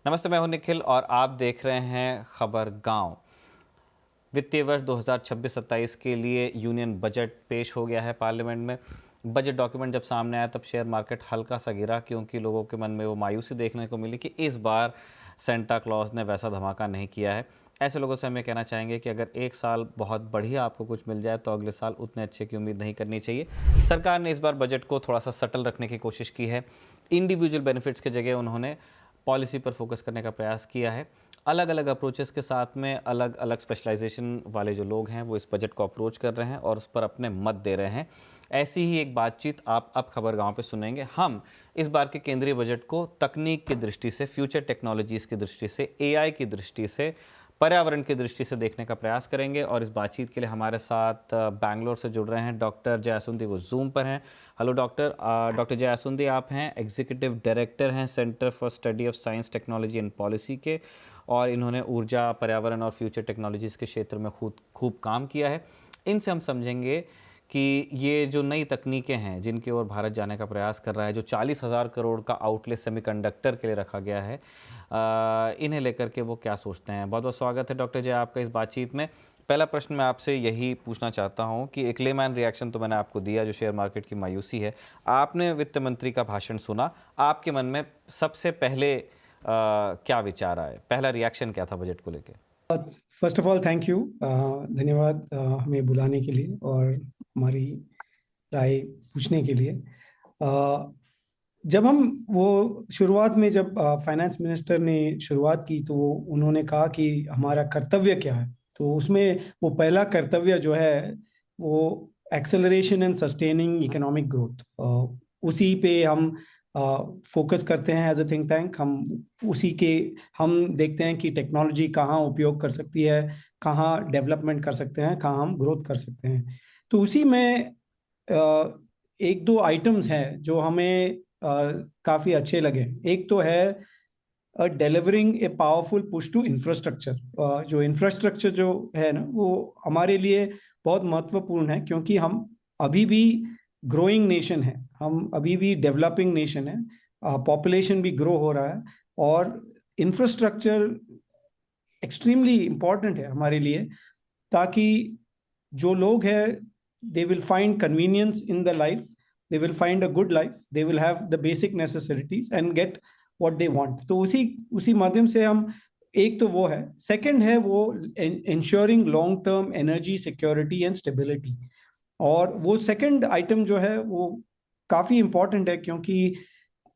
नमस्ते, मैं हूं निखिल और आप देख रहे हैं खबर गांव। वित्तीय वर्ष 2026-27 के लिए यूनियन बजट पेश हो गया है पार्लियामेंट में। बजट डॉक्यूमेंट जब सामने आया तब शेयर मार्केट हल्का सा गिरा, क्योंकि लोगों के मन में वो मायूसी देखने को मिली कि इस बार सेंटा क्लॉज ने वैसा धमाका नहीं किया है। ऐसे लोगों से हम ये कहना चाहेंगे कि अगर एक साल बहुत बढ़िया आपको कुछ मिल जाए तो अगले साल उतने अच्छे की उम्मीद नहीं करनी चाहिए। सरकार ने इस बार बजट को थोड़ा सा सटल रखने की कोशिश की है। इंडिविजुअल बेनिफिट्स के जगह उन्होंने पॉलिसी पर फोकस करने का प्रयास किया है। अलग अलग अप्रोचेस के साथ में अलग अलग स्पेशलाइजेशन वाले जो लोग हैं वो इस बजट को अप्रोच कर रहे हैं और उस पर अपने मत दे रहे हैं। ऐसी ही एक बातचीत आप अब खबर गांव पे सुनेंगे। हम इस बार के केंद्रीय बजट को तकनीक की दृष्टि से, फ्यूचर टेक्नोलॉजीज़ की दृष्टि से, एआई की दृष्टि से, पर्यावरण की दृष्टि से देखने का प्रयास करेंगे। और इस बातचीत के लिए हमारे साथ बैंगलोर से जुड़ रहे हैं डॉक्टर जय आसुंदी, वो जूम पर हैं। Hello doctor. डॉक्टर जय आसुंदी, आप हैं एग्जीक्यूटिव डायरेक्टर हैं centre for study of science, technology and policy के, और इन्होंने ऊर्जा, पर्यावरण और फ्यूचर टेक्नोलॉजीज़ के क्षेत्र में खूब काम किया है। इनसे हम समझेंगे कि ये जो नई तकनीकें हैं जिनकी ओर भारत जाने का प्रयास कर रहा है, जो 40,000 करोड़ का आउटले सेमीकंडक्टर के लिए रखा गया है, इन्हें लेकर के वो क्या सोचते हैं। बहुत बहुत स्वागत है डॉक्टर जय आपका इस बातचीत में। पहला प्रश्न मैं आपसे यही पूछना चाहता हूं कि एक लेमैन रिएक्शन तो मैंने आपको दिया, जो शेयर मार्केट की मायूसी है। आपने वित्त मंत्री का भाषण सुना, आपके मन में सबसे पहले क्या विचार आए, पहला रिएक्शन क्या था बजट को लेके? First of all thank you, धन्यवाद हमें बुलाने के लिए और हमारी राय पूछने के लिए। जब हम वो शुरुआत में जब फाइनेंस मिनिस्टर ने शुरुआत की तो उन्होंने कहा कि हमारा कर्तव्य क्या है, तो उसमें वो पहला कर्तव्य जो है वो acceleration and sustaining economic growth, उसी पे हम फोकस करते हैं एज ए थिंक टैंक। हम देखते हैं कि टेक्नोलॉजी कहाँ उपयोग कर सकती है, कहाँ डेवलपमेंट कर सकते हैं, कहाँ हम ग्रोथ कर सकते हैं। तो उसी में एक दो आइटम्स हैं जो हमें काफी अच्छे लगे। एक तो है delivering a powerful push to infrastructure. जो इंफ्रास्ट्रक्चर जो है ना, वो हमारे लिए बहुत महत्वपूर्ण है, क्योंकि हम अभी भी ग्रोइंग नेशन है, हम अभी भी डेवलपिंग नेशन है, पॉपुलेशन भी ग्रो हो रहा है, और इंफ्रास्ट्रक्चर एक्सट्रीमली इंपॉर्टेंट है हमारे लिए, ताकि जो लोग हैं they will find convenience in the life, they will find a good life, they will have the basic necessities and get what they want। तो उसी माध्यम से हम, एक तो वो है। सेकंड है वो ensuring long term energy security and stability। और वो सेकंड आइटम जो है वो काफी इंपॉर्टेंट है, क्योंकि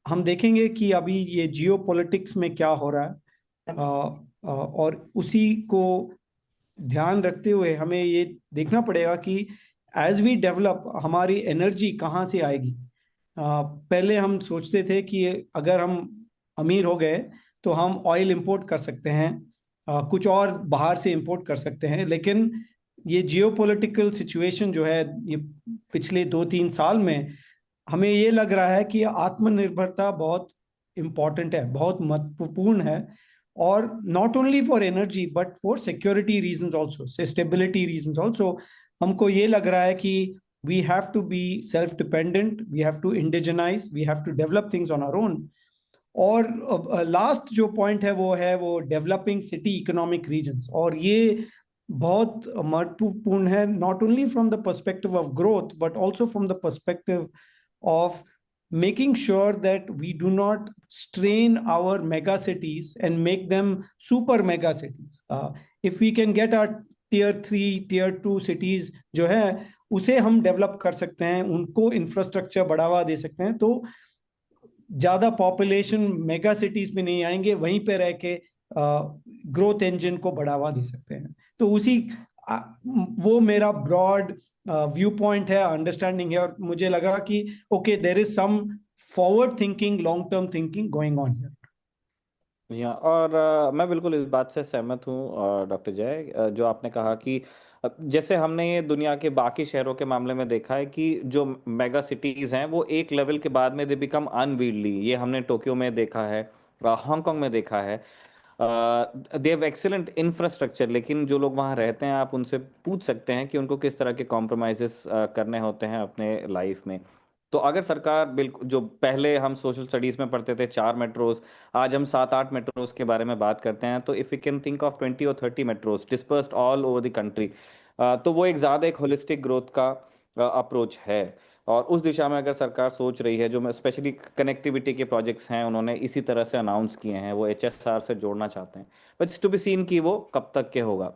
हम देखेंगे कि अभी ये जियो पॉलिटिक्स में क्या हो रहा है, और उसी को ध्यान रखते हुए हमें ये देखना पड़ेगा कि एज वी डेवलप हमारी एनर्जी कहाँ से आएगी। पहले हम सोचते थे कि अगर हम अमीर हो गए तो हम ऑयल इंपोर्ट कर सकते हैं, कुछ और बाहर से इंपोर्ट कर सकते हैं, लेकिन ये जियोपॉलिटिकल सिचुएशन जो है ये पिछले 2-3 साल में हमें ये लग रहा है कि आत्मनिर्भरता बहुत इम्पॉर्टेंट है, बहुत महत्वपूर्ण है। और not only for energy but for security reasons also, stability reasons also. हमको ये लग रहा है कि we have to be self dependent, we have to indigenise, we have to develop things on our own. और लास्ट जो point है वो डेवलपिंग सिटी इकोनॉमिक रीजन्स, और ये बहुत महत्वपूर्ण है, not only from the perspective of growth but also from the perspective of making sure that we do not strain our mega cities and make them super mega cities। If we can get our tier 3 tier 2 cities जो है उसे हम develop कर सकते हैं, उनको infrastructure बढ़ावा दे सकते हैं, तो ज्यादा पॉपुलेशन मेगा सिटीज में नहीं आएंगे, वहीं पे रह के ग्रोथ इंजन को बढ़ावा दे सकते हैं। तो वो मेरा ब्रॉड व्यू पॉइंट है, अंडरस्टैंडिंग है, और मुझे लगा कि okay there is some forward thinking, long term thinking going on here. या और मैं बिल्कुल इस बात से सहमत हूँ डॉक्टर जय। जो आपने कहा कि जैसे हमने ये दुनिया के बाकी शहरों के मामले में देखा है कि जो मेगा सिटीज़ हैं वो एक लेवल के बाद में दे बिकम अनवील्डी। ये हमने टोक्यो में देखा है, हांगकांग में देखा है। दे हैव एक्सीलेंट इंफ्रास्ट्रक्चर, लेकिन जो लोग वहाँ रहते हैं आप उनसे पूछ सकते हैं कि उनको किस तरह के कॉम्प्रोमाइजेस करने होते हैं अपने लाइफ में। तो अगर सरकार बिल्कुल, जो पहले हम सोशल स्टडीज में पढ़ते थे 4 मेट्रोज, आज हम 7-8 मेट्रोज के बारे में बात करते हैं। तो if you can think of 20 और 30 metros dispersed all over the country, तो वो एक ज़्यादा एक होलिस्टिक ग्रोथ का अप्रोच है। और उस दिशा में अगर सरकार सोच रही है, जो मैं स्पेशली कनेक्टिविटी के प्रोजेक्ट्स हैं उन्होंने इसी तरह से अनाउंस किए हैं, वो HSR से जोड़ना चाहते हैं, बट टू बी सीन कि वो कब तक के होगा।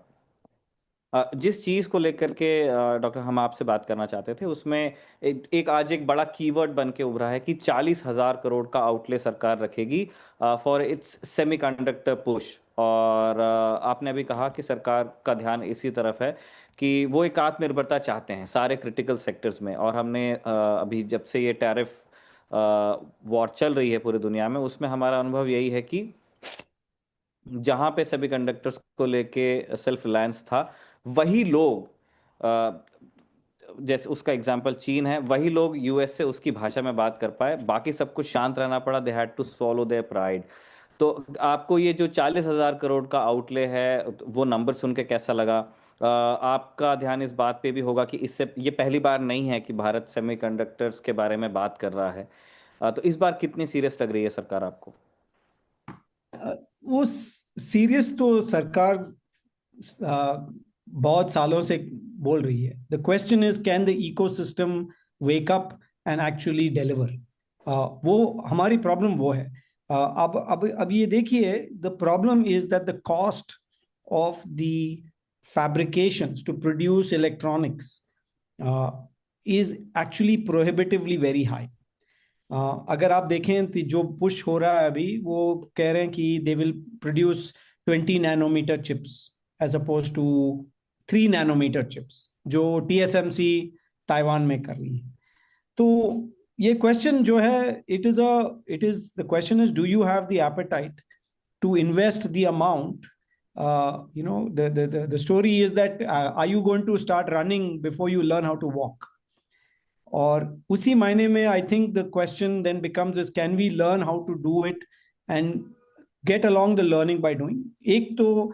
जिस चीज को लेकर के डॉक्टर हम आपसे बात करना चाहते थे, उसमें एक आज एक बड़ा कीवर्ड बन के उभरा है कि 40,000 करोड़ का आउटले सरकार रखेगी फॉर इट्स सेमीकंडक्टर पुश। और आपने अभी कहा कि सरकार का ध्यान इसी तरफ है कि वो एक आत्मनिर्भरता चाहते हैं सारे क्रिटिकल सेक्टर्स में। और हमने अभी जब से ये टैरिफ वॉर चल रही है पूरी दुनिया में, उसमें हमारा अनुभव यही है कि जहां पे सभी कंडक्टर्स को लेके सेल्फ रिलायंस था, वही लोग अ, जैसे उसका एग्जांपल चीन है, वही लोग यूएस से उसकी भाषा में बात कर पाए, बाकी सबको शांत रहना पड़ा। They had to swallow their pride. तो आपको ये जो 40,000 करोड़ का आउटले है, वो नंबर सुन के कैसा लगा? आपका ध्यान इस बात पे भी होगा कि इससे ये पहली बार नहीं है कि भारत सेमीकंडक्टर्स के बारे में बात कर रहा है। तो इस बार कितनी सीरियस लग रही है सरकार आपको? वो सीरियस तो सरकार बहुत सालों से बोल रही है। The question is can the ecosystem wake up and actually deliver. वो हमारी प्रॉब्लम वो है। अब ये देखिए, the problem is that the cost of the fabrications to produce electronics is actually prohibitively very high. अगर आप देखें तो जो पुश हो रहा है अभी, वो कह रहे हैं कि they will produce 20 nanometer chips as opposed to 3 nanometer chips जो TSMC ताइवान में कर रही है। तो ये क्वेश्चन जो है, it is the question is do you have the appetite to invest the amount. The story is that are you going to start running before you learn how to walk? और उसी मायने में I think the question then becomes is can we learn how to do it and get along the learning by doing. एक तो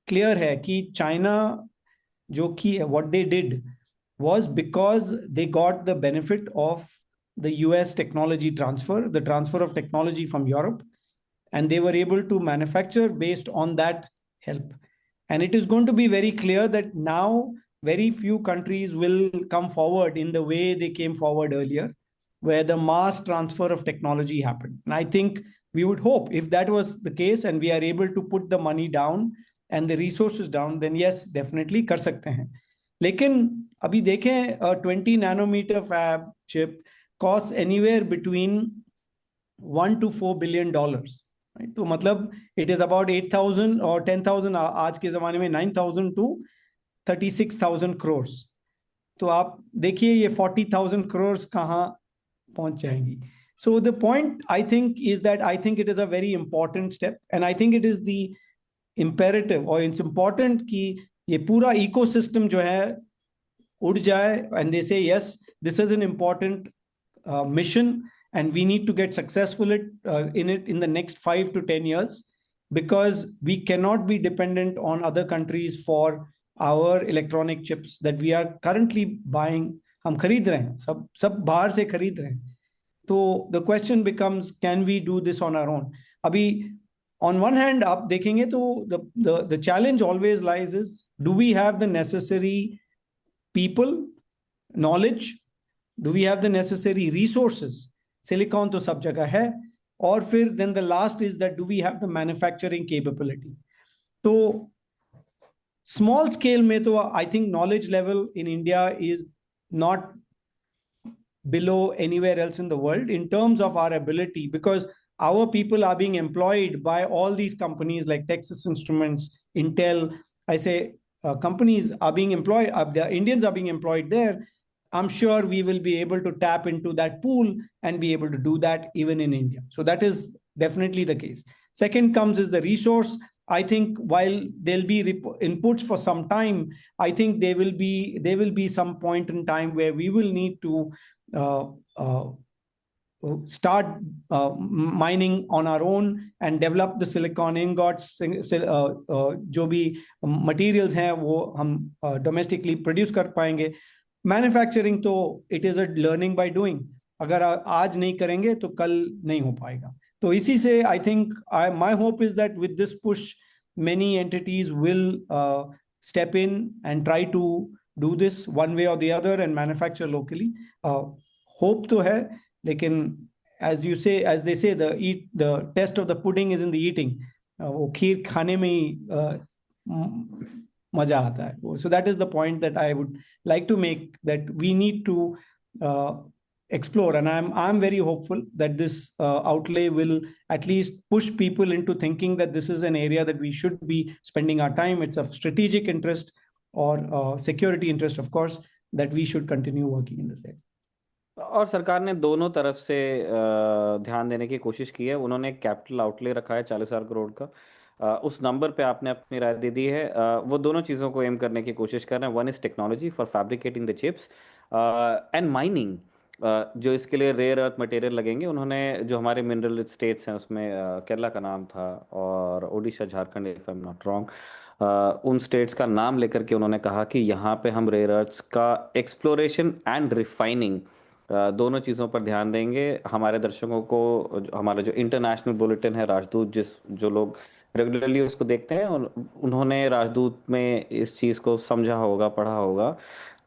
clear है कि China जो कि what they did was because they got the benefit of the US technology transfer, the transfer of technology from Europe, and they were able to manufacture based on that help. And it is going to be very clear that now very few countries will come forward in the way they came forward earlier, where the mass transfer of technology happened. And I think we would hope if that was the case and we are able to put the money down and the resources down, then yes, definitely कर सकते हैं। लेकिन अभी देखें 20 nanometer fab chip cost anywhere between $1 to $4 billion। तो मतलब it is about 8,000 और 10,000, आज के जमाने में 9,000 to 36,000 crores। तो आप देखिए ये 40,000 crores कहाँ पहुंच जाएंगी। So the point I think is that I think it is a very important step and I think it is the imperative और इट्स इंपॉर्टेंट कि ये पूरा इकोसिस्टम जो है उड़ जाए एंड दे से yes this is an important mission and we need to get successful in it in the next 5 to 10 years, because we cannot be dependent on other countries for our electronic chips that we are currently buying। हम खरीद रहे हैं, सब बाहर से खरीद रहे हैं। तो the question becomes can we do this on our own? अभी on one hand आप देखेंगे तो the challenge always lies is do we have the necessary people, knowledge, do we have the necessary resources? Silicon तो सब जगह है। और फिर then the last is that do we have the manufacturing capability? तो small scale में तो I think knowledge level in India is not below anywhere else in the world in terms of our ability, because our people are being employed by all these companies like Texas Instruments, Intel. I say companies are being employed, the Indians are being employed there. I'm sure we will be able to tap into that pool and be able to do that even in India. So that is definitely the case. Second comes is the resource. I think while there'll be inputs for some time, I think there will be some point in time where we will need to start mining on our own and develop the silicon ingots। जो भी materials हैं वो हम domestically produce कर पाएंगे। Manufacturing तो it is a learning by doing, अगर आज नहीं करेंगे तो कल नहीं हो पाएगा। तो इसी से I think my hope is that with this push many entities will step in and try to do this one way or the other and manufacture locally. Hope तो है, लेकिन as you say, as they say, the test of the pudding is in the eating. वो खीर खाने में ही मजा आता है। So that is the point that I would like to make, that we need to explore, and I'm very hopeful that this outlay will at least push people into thinking that this is an area that we should be spending our time. It's of strategic interest or security interest, of course, that we should continue working in this area. और सरकार ने दोनों तरफ से ध्यान देने की कोशिश की है। उन्होंने कैपिटल आउटले रखा है 40,000 करोड़ का। उस नंबर पे आपने अपनी राय दे दी है। वो दोनों चीज़ों को एम करने की कोशिश कर रहे हैं। One is technology for fabricating the chips and mining, जो इसके लिए रेयर अर्थ मटेरियल लगेंगे। उन्होंने जो हमारे मिनरल स्टेट्स हैं उसमें केरला का नाम था और Orissa, Jharkhand, if I am not wrong, उन स्टेट्स का नाम लेकर के उन्होंने कहा कि यहाँ पे हम रेयर अर्थ्स का एक्सप्लोरेशन एंड रिफाइनिंग दोनों चीज़ों पर ध्यान देंगे। हमारे दर्शकों को हमारा जो इंटरनेशनल बुलेटिन है राजदूत, जो लोग रेगुलरली उसको देखते हैं, उन्होंने राजदूत में इस चीज़ को समझा होगा, पढ़ा होगा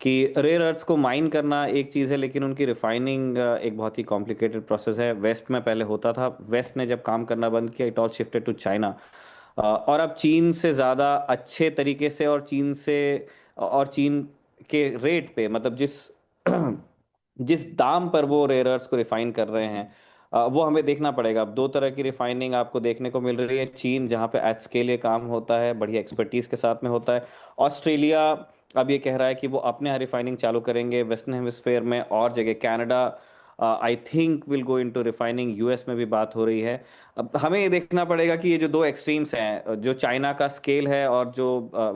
कि रेयर अर्थ्स को माइन करना एक चीज़ है, लेकिन उनकी रिफाइनिंग एक बहुत ही कॉम्प्लिकेटेड प्रोसेस है। वेस्ट में पहले होता था, वेस्ट ने जब काम करना बंद किया, it all shifted to China. और अब चीन से ज़्यादा अच्छे तरीके से और चीन के रेट पे, मतलब जिस जिस दाम पर वो रेयर अर्थ्स को रिफाइन कर रहे हैं, वो हमें देखना पड़ेगा। अब दो तरह की रिफाइनिंग आपको देखने को मिल रही है। चीन जहाँ पे एट स्केल ये काम होता है, बढ़िया एक्सपर्टीज के साथ में होता है। ऑस्ट्रेलिया अब ये कह रहा है कि वो अपने यहाँ रिफाइनिंग चालू करेंगे वेस्टर्न हेमिस्फेयर में और जगह। Canada I think will go into refining. US में भी बात हो रही है। अब हमें ये देखना पड़ेगा कि ये जो दो एक्सट्रीम्स हैं, जो चाइना का स्केल है और जो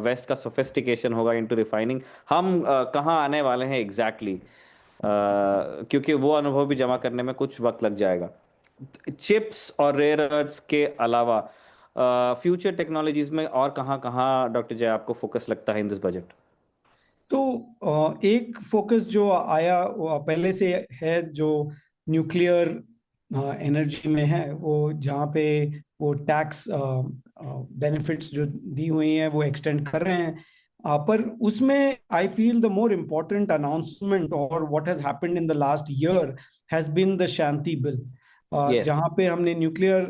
वेस्ट का सोफिस्टिकेशन होगा इनटू रिफाइनिंग, हम कहाँ आने वाले हैं एग्जैक्टली क्योंकि वो अनुभव भी जमा करने में कुछ वक्त लग जाएगा। चिप्स और रेयर अर्थ्स के अलावा फ्यूचर टेक्नोलॉजीज में और कहाँ कहाँ डॉक्टर जय आपको फोकस लगता है इन दिस बजट? तो एक फोकस जो आया वो पहले से है, जो न्यूक्लियर एनर्जी में है, वो जहाँ पे वो टैक्स बेनिफिट्स जो दी हुई हैं वो एक्सटेंड कर रहे हैं। पर उसमें I feel the more important announcement और what has happened in the last year has been the Shanti bill, yes, जहाँ पे हमने न्यूक्लियर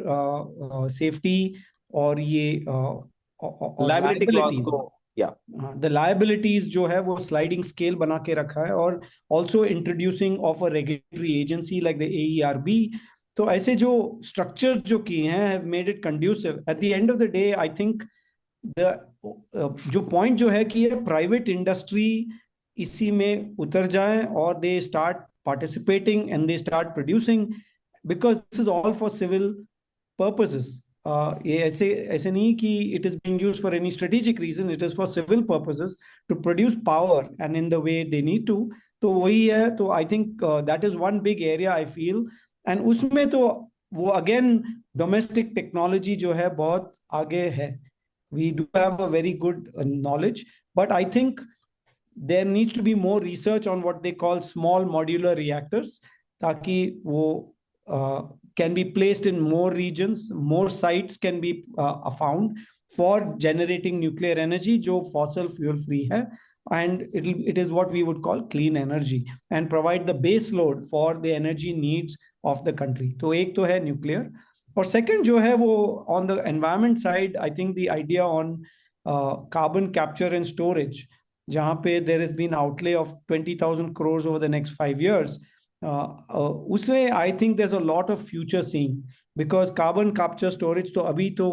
सेफ्टी और ये और लाइबिलिटी क्लॉज लाइबिलिटीज, को, या द लाइबिलिटीज जो है वो स्लाइडिंग स्केल बना के रखा है, और also introducing of a regulatory agency like the AERB। तो ऐसे जो स्ट्रक्चर जो किए हैं have made it conducive. At the end of the day I think the जो पॉइंट जो है कि ये प्राइवेट इंडस्ट्री इसी में उतर जाए और they start participating and they start producing, because this is all for civil purposes. ये ऐसे ऐसे नहीं कि it is being used for any strategic reason, it is for civil purposes to produce power and in the way they need to. तो वही है। तो I think that is one big area I feel. And उसमें तो वो again domestic technology जो है बहुत आगे है। We do have a very good knowledge, but I think there needs to be more research on what they call small modular reactors, ताकि वो can be placed in more regions, more sites can be found for generating nuclear energy, जो fossil fuel free है, and it is what we would call clean energy and provide the base load for the energy needs of the country. तो एक तो है nuclear, और second जो है वो on the environment side, I think the idea on carbon capture and storage, जहाँ पे there has been outlay of 20,000 crores over the next 5 years, उसमें I think there is a lot of future seeing, because carbon capture storage तो अभी तो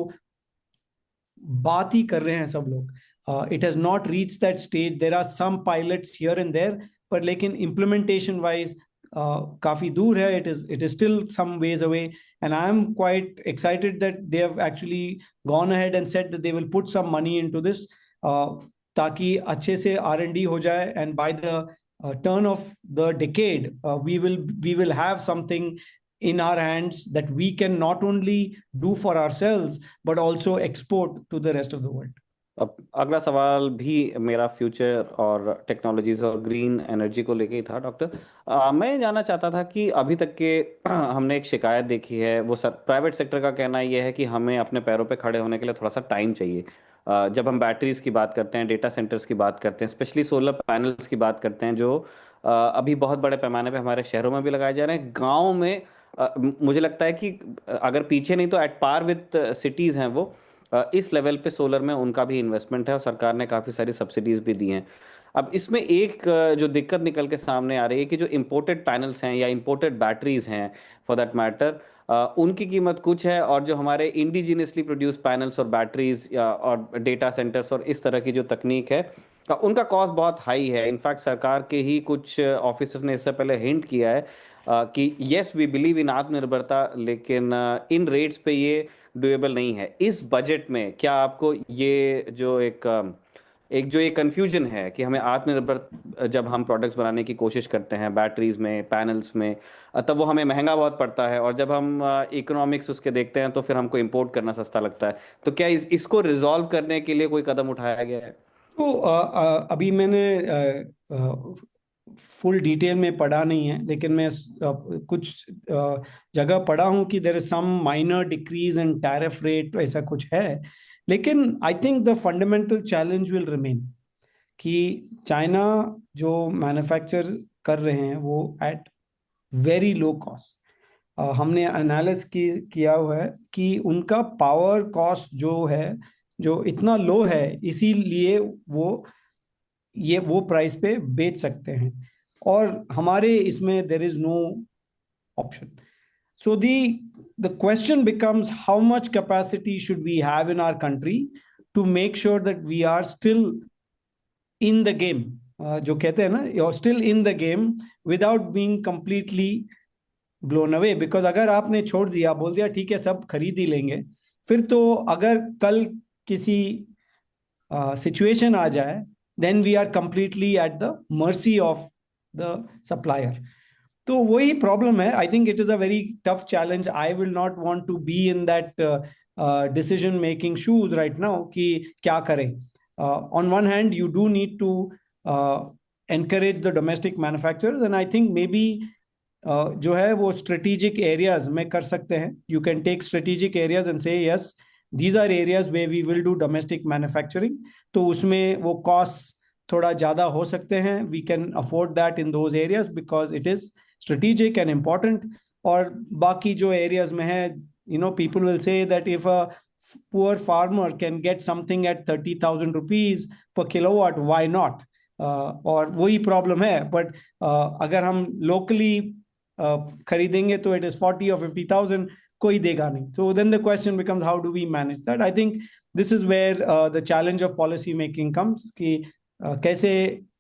बात ही कर रहे हैं सब लोग। It has not reach that stage, there are some pilots here and there, पर लेकिन इम्प्लीमेंटेशन वाइज काफी दूर है। it is still some ways away, and I am quite excited that they have actually gone ahead and said that they will put some money into this, ताकि अच्छे से R&D हो जाए, and by the turn of the decade we will have something in our hands that we can not only do for ourselves but also export to the rest of the world. अब अगला सवाल भी मेरा future और technologies और green energy को लेके ही था डॉक्टर। मैं ये जानना चाहता था कि अभी तक के हमने एक शिकायत देखी है, वो सर प्राइवेट सेक्टर का कहना ये है कि हमें अपने पैरों पे खड़े होने के लिए थोड़ा सा टाइम चाहिए। जब हम बैटरीज की बात करते हैं, डेटा सेंटर्स की बात करते हैं, स्पेशली सोलर पैनल्स की बात करते हैं, जो अभी बहुत बड़े पैमाने पे हमारे शहरों में भी लगाए जा रहे हैं, गाँव में मुझे लगता है कि अगर पीछे नहीं तो एट पार विद सिटीज़ हैं वो। इस लेवल पे सोलर में उनका भी इन्वेस्टमेंट है और सरकार ने काफ़ी सारी सब्सिडीज भी दी हैं। अब इसमें एक जो दिक्कत निकल के सामने आ रही है कि जो इम्पोर्टेड पैनल्स हैं या इम्पोर्टेड बैटरीज हैं फॉर दैट मैटर, उनकी कीमत कुछ है, और जो हमारे इंडिजिनियसली प्रोड्यूस पैनल्स और बैटरीज और डेटा सेंटर्स और इस तरह की जो तकनीक है, उनका कॉस्ट बहुत हाई है। इनफैक्ट सरकार के ही कुछ ऑफिसर्स ने इससे पहले हिंट किया है कि यस वी बिलीव इन आत्मनिर्भरता, लेकिन इन रेट्स पे ये डुएबल नहीं है। इस बजट में क्या आपको ये जो एक जो ये कंफ्यूजन है कि हमें आत्मनिर्भर जब हम प्रोडक्ट्स बनाने की कोशिश करते हैं बैटरीज में, पैनल्स में, तब वो हमें महंगा बहुत पड़ता है, और जब हम इकोनॉमिक्स उसके देखते हैं तो फिर हमको इंपोर्ट करना सस्ता लगता है। तो क्या इसको रिजॉल्व करने के लिए कोई कदम उठाया गया है? तो अभी मैंने फुल डिटेल में पढ़ा नहीं है, लेकिन मैं कुछ जगह पढ़ा हूं कि there is some minor decrease in tariff rate, ऐसा कुछ है। लेकिन I think the fundamental challenge will remain कि चाइना जो मैन्युफैक्चर कर रहे हैं वो एट वेरी लो कॉस्ट। हमने एनालिस किया हुआ है कि उनका पावर कॉस्ट जो है, जो इतना लो है, इसीलिए वो प्राइस पे बेच सकते हैं, और हमारे इसमें there is no option. So the question becomes how much capacity should we have in our country to make sure that we are still in the game, जो कहते हैं ना, you still in the game without being completely blown away. Because अगर आपने छोड़ दिया, बोल दिया ठीक है सब खरीद ही लेंगे, फिर तो अगर कल किसी सिचुएशन आ जाए, then we are completely at the mercy of the supplier. तो वही प्रॉब्लम है। I think it is a very tough challenge. I will not want to be in that decision making shoes right now कि क्या करें। On one hand you do need to encourage the domestic manufacturers, and I think maybe जो है वो strategic areas में कर सकते हैं। You can take strategic areas and say yes these are areas where we will do domestic manufacturing. तो उसमें वो कॉस्ट थोड़ा ज़्यादा हो सकते हैं, we can afford that in those areas because it is strategic and important. और बाकी जो एरियाज में है, you know, people will say that if a poor farmer can get something at 30,000 rupees per kilowatt, why not? और वही problem है। But अगर हम लोकली खरीदेंगे तो इट इज 40 or 50,000, कोई देगा नहीं। So then the question becomes how do we manage that? I think this is where the challenge of policy making comes कि कैसे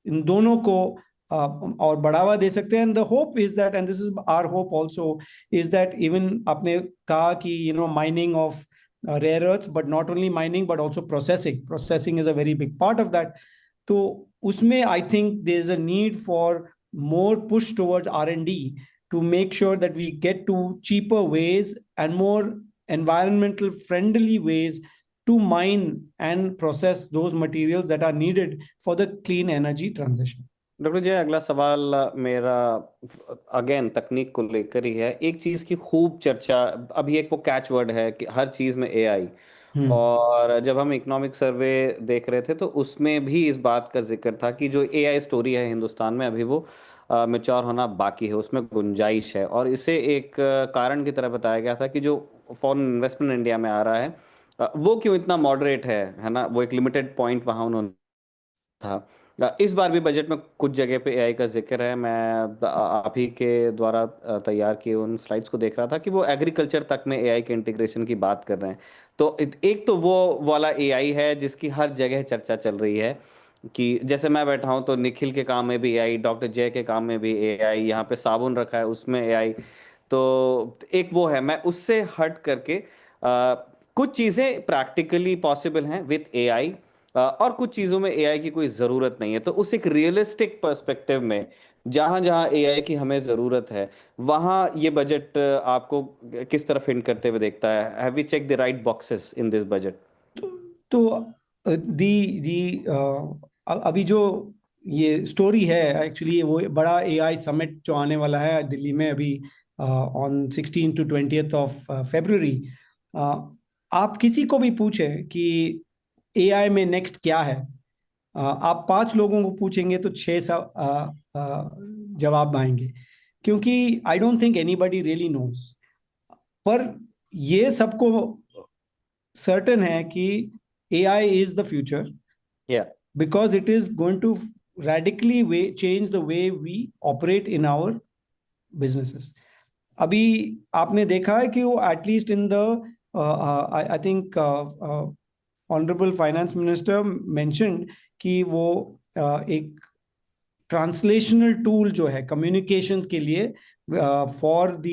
इन दोनों को और बढ़ावा दे सकते हैं। And the hope is that, and this is our hope also, is that even आपने कहा कि you know mining of rare earths, but not only mining but also processing is a very big part of that. तो उसमें I think there is a need for more push towards R&D to make sure that we get to cheaper ways and more environmental friendly ways to mine and process those materials that are needed for the clean energy transition. Doctor ji, अगला सवाल मेरा again तकनीक को लेकर ही है। एक चीज़ की खूब चर्चा अभी, एक वो कैच वर्ड है कि हर चीज़ में एआई, हम्म। और जब हम इकोनॉमिक सर्वे देख रहे थे तो उसमें भी इस बात का जिक्र था कि जो एआई स्टोरी है हिंदुस्तान में, अभी वो मेच्योर होना बाकी है, उसमें गुंजाइश है। और इसे एक कारण की तरह बताया गया था कि जो फॉरेन इन्वेस्टमेंट इंडिया में आ रहा है, वो क्यों इतना मॉडरेट है ना, वो एक लिमिटेड पॉइंट वहाँ उन्होंने था। इस बार भी बजट में कुछ जगह पे एआई का जिक्र है। मैं आप ही के द्वारा तैयार किए उन स्लाइड्स को देख रहा था कि वो एग्रीकल्चर तक में एआई के इंटीग्रेशन की बात कर रहे हैं। तो एक तो वो वाला एआई है जिसकी हर जगह चर्चा चल रही है कि जैसे मैं बैठा हूं तो निखिल के काम में भी एआई, डॉक्टर जय के काम में भी एआई, यहाँ पे साबुन रखा है उसमें एआई। तो एक वो है, मैं उससे हट करके कुछ चीज़ें प्रैक्टिकली पॉसिबल हैं विथ एआई, और कुछ चीज़ों में एआई की कोई ज़रूरत नहीं है। तो उस एक रियलिस्टिक पर्सपेक्टिव में जहां जहां एआई की हमें ज़रूरत है, वहां ये बजट आपको किस तरफ हिंट करते हुए देखता है? Have we check the right boxes in this budget? तो अभी जो ये स्टोरी है, एक्चुअली वो बड़ा एआई समिट जो आने वाला है दिल्ली में अभी ऑन 16 to 20 ऑफ फरवरी। आप किसी को भी पूछे कि एआई में नेक्स्ट क्या है, आप 5 लोगों को पूछेंगे तो 6 जवाब आएंगे, क्योंकि I don't think anybody really knows. पर ये सबको सर्टेन है कि एआई इज द फ्यूचर, या because it is going to radically change the way we operate in our businesses. अभी आपने देखा है कि वो at least in the I think honourable finance minister mentioned कि वो एक ट्रांसलेशनल टूल जो है कम्युनिकेशंस के लिए फॉर द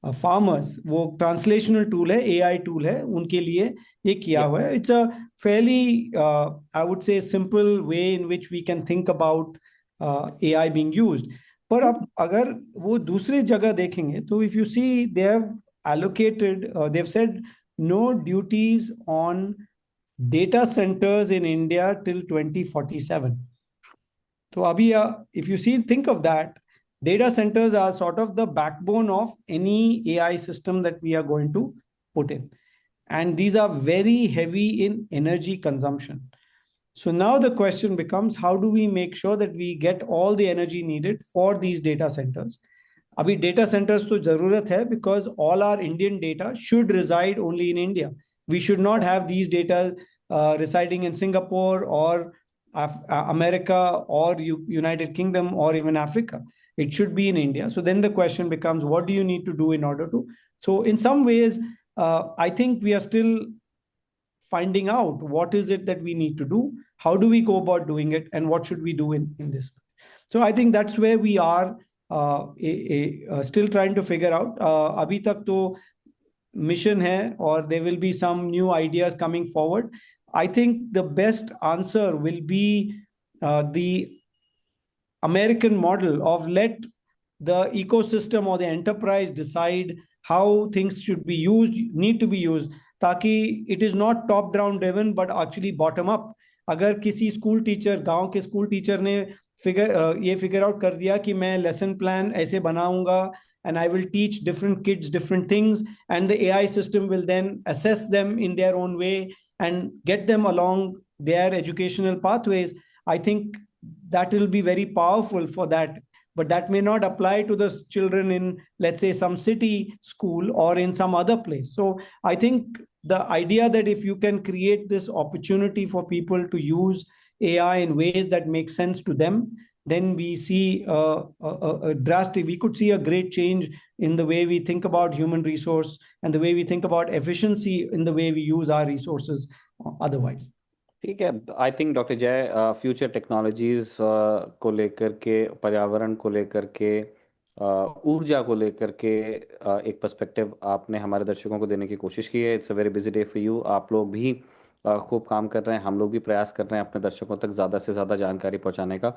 फार्मर्स, वो ट्रांसलेशनल टूल है, एआई टूल है उनके लिए ये किया या हुआ है। It's a fairly I would say simple way in which we can think about AI being used. पर अब अगर वो दूसरी जगह देखेंगे तो if you see they have allocated, they've said no duties on data centers in India till 2047. So abhi, if you see, think of that, data centers are sort of the backbone of any AI system that we are going to put in. And these are very heavy in energy consumption. So now the question becomes, how do we make sure that we get all the energy needed for these data centers? अभी data centers तो जरूरत है, because all our Indian data should reside only in India. We should not have these data residing in Singapore or America or United Kingdom or even Africa. It should be in India. So then the question becomes, what do you need to do in order to? So in some ways, I think we are still finding out what is it that we need to do, how do we go about doing it, and what should we do in this. So I think that's where we are still trying to figure out. अभी तक तो mission है, or there will be some new ideas coming forward. I think the best answer will be the American model of let the ecosystem or the enterprise decide how things should be used, need to be used, ताकि it is not top down driven but actually bottom up. अगर किसी school teacher, गांव के school teacher ने ये figure out कर दिया कि मैं लेसन प्लान ऐसे बनाऊंगा and I will teach different kids different things, and the AI system will then assess them in their own way and get them along their educational pathways. I think that will be very powerful for that, but that may not apply to the children in, let's say, some city school or in some other place. So I think the idea that if you can create this opportunity for people to use AI in ways that make sense to them, then we see a drastic, we could see a great change in the way we think about human resource and the way we think about efficiency in the way we use our resources otherwise. ठीक है। I think doctor जय, future technologies को लेकर के, पर्यावरण को लेकर के, ऊर्जा को लेकर के एक पर्सपेक्टिव आपने हमारे दर्शकों को देने की कोशिश की है। It's a very busy day for you. आप लोग भी खूब काम कर रहे हैं, हम लोग भी प्रयास कर रहे हैं अपने दर्शकों तक ज़्यादा से ज़्यादा जानकारी पहुंचाने का।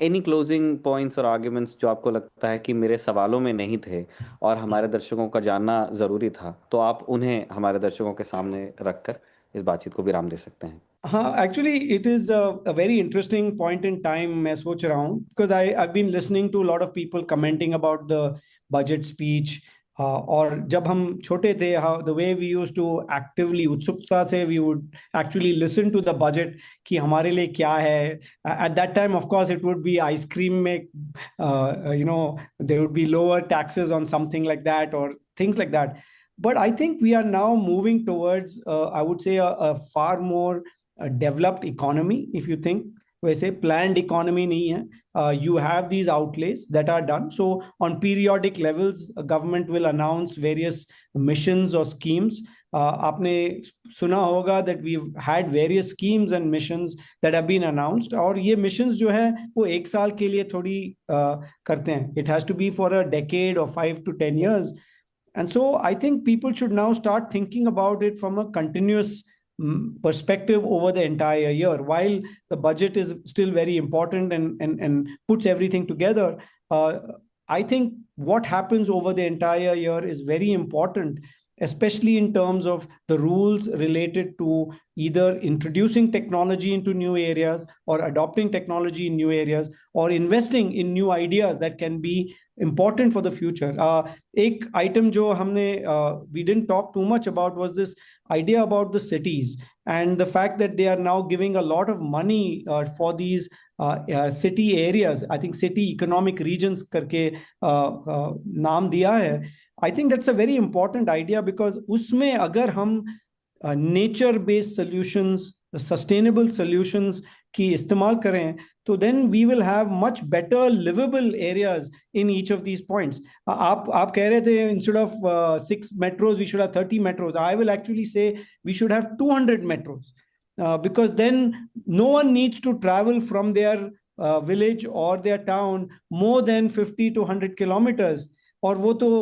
एनी क्लोजिंग पॉइंट्स और आर्ग्यूमेंट्स जो आपको लगता है कि मेरे सवालों में नहीं थे और हमारे दर्शकों का जानना ज़रूरी था, तो आप उन्हें हमारे दर्शकों के सामने रखकर इस बातचीत को विराम दे सकते हैं। हाँ, actually it is a very interesting point in time. मैं सोच रहा हूँ, because I been listening to lot of people commenting about the budget speech. और जब हम छोटे थे, how the way we used to actively, उत्सुकता से we would actually listen to the budget कि हमारे लिए क्या है। At that time of course it would be ice cream में, you know, there would be lower taxes on something like that और things like that. But I think we are now moving towards, I would say, a far more developed economy. If you think, वैसे planned economy नहीं है. You have these outlays that are done. So on periodic levels, government will announce various missions or schemes. आपने सुना होगा that we've had various schemes and missions that have been announced. और ये missions जो है वो एक साल के लिए थोड़ी करते हैं. It has to be for a decade or 5 to 10 years. And so I think people should now start thinking about it from a continuous perspective over the entire year. While the budget is still very important and puts everything together, I think what happens over the entire year is very important. especially in terms of the rules related to either introducing technology into new areas or adopting technology in new areas or investing in new ideas that can be important for the future. एक item जो हमने we didn't talk too much about was this idea about the cities and the fact that they are now giving a lot of money for these city areas. I think city economic regions करके नाम दिया है. I think that's a very important idea because उसमें अगर हम nature based solutions, sustainable solutions की इस्तेमाल करें तो then we will have much better livable areas in each of these points. आप कह रहे थे instead of 6 metros we should have 30 metros. I will actually say we should have 200 metros because then no one needs to travel from their village or their town more than 50 to 100 kilometers. और वो तो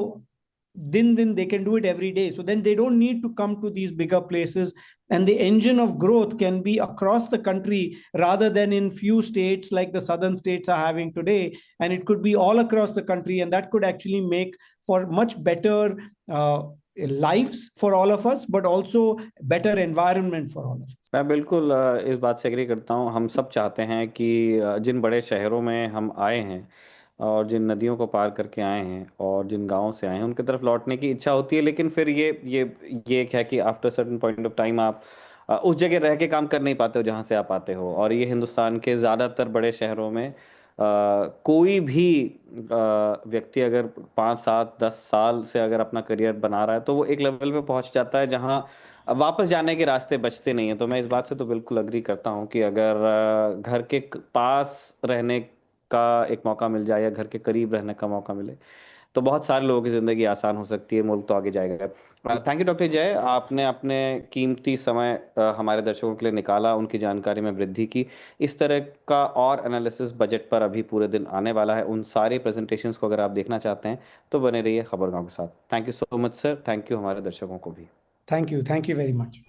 then they can do it every day, so then they don't need to come to these bigger places, and the engine of growth can be across the country rather than in few states like the southern states are having today, and it could be all across the country, and that could actually make for much better lives for all of us, but also better environment for all of us. मैं बिल्कुल इस बात से agree करता हूँ। हम सब चाहते हैं कि जिन बड़े शहरों में हम आए हैं और जिन नदियों को पार करके आए हैं और जिन गांवों से आए हैं उनकी तरफ लौटने की इच्छा होती है, लेकिन फिर ये एक है कि after certain point of time आप उस जगह रह के काम कर नहीं पाते हो जहाँ से आप आते हो। और ये हिंदुस्तान के ज़्यादातर बड़े शहरों में कोई भी व्यक्ति अगर 5 7 10 साल से अगर अपना करियर बना रहा है तो वो एक लेवल पे पहुंच जाता है जहाँ वापस जाने के रास्ते बचते नहीं हैं। तो मैं इस बात से तो बिल्कुल अग्री करता हूँ कि अगर घर के पास रहने का एक मौका मिल जाए या घर के करीब रहने का मौका मिले तो बहुत सारे लोगों की ज़िंदगी आसान हो सकती है, मुल्क तो आगे जाएगा। थैंक यू डॉक्टर जय, आपने अपने कीमती समय हमारे दर्शकों के लिए निकाला, उनकी जानकारी में वृद्धि की। इस तरह का और एनालिसिस बजट पर अभी पूरे दिन आने वाला है। उन सारे प्रेजेंटेशंस को अगर आप देखना चाहते हैं तो बने रहिए खबरगांव के साथ। Thank you so much sir, thank you हमारे दर्शकों को भी। Thank you very much.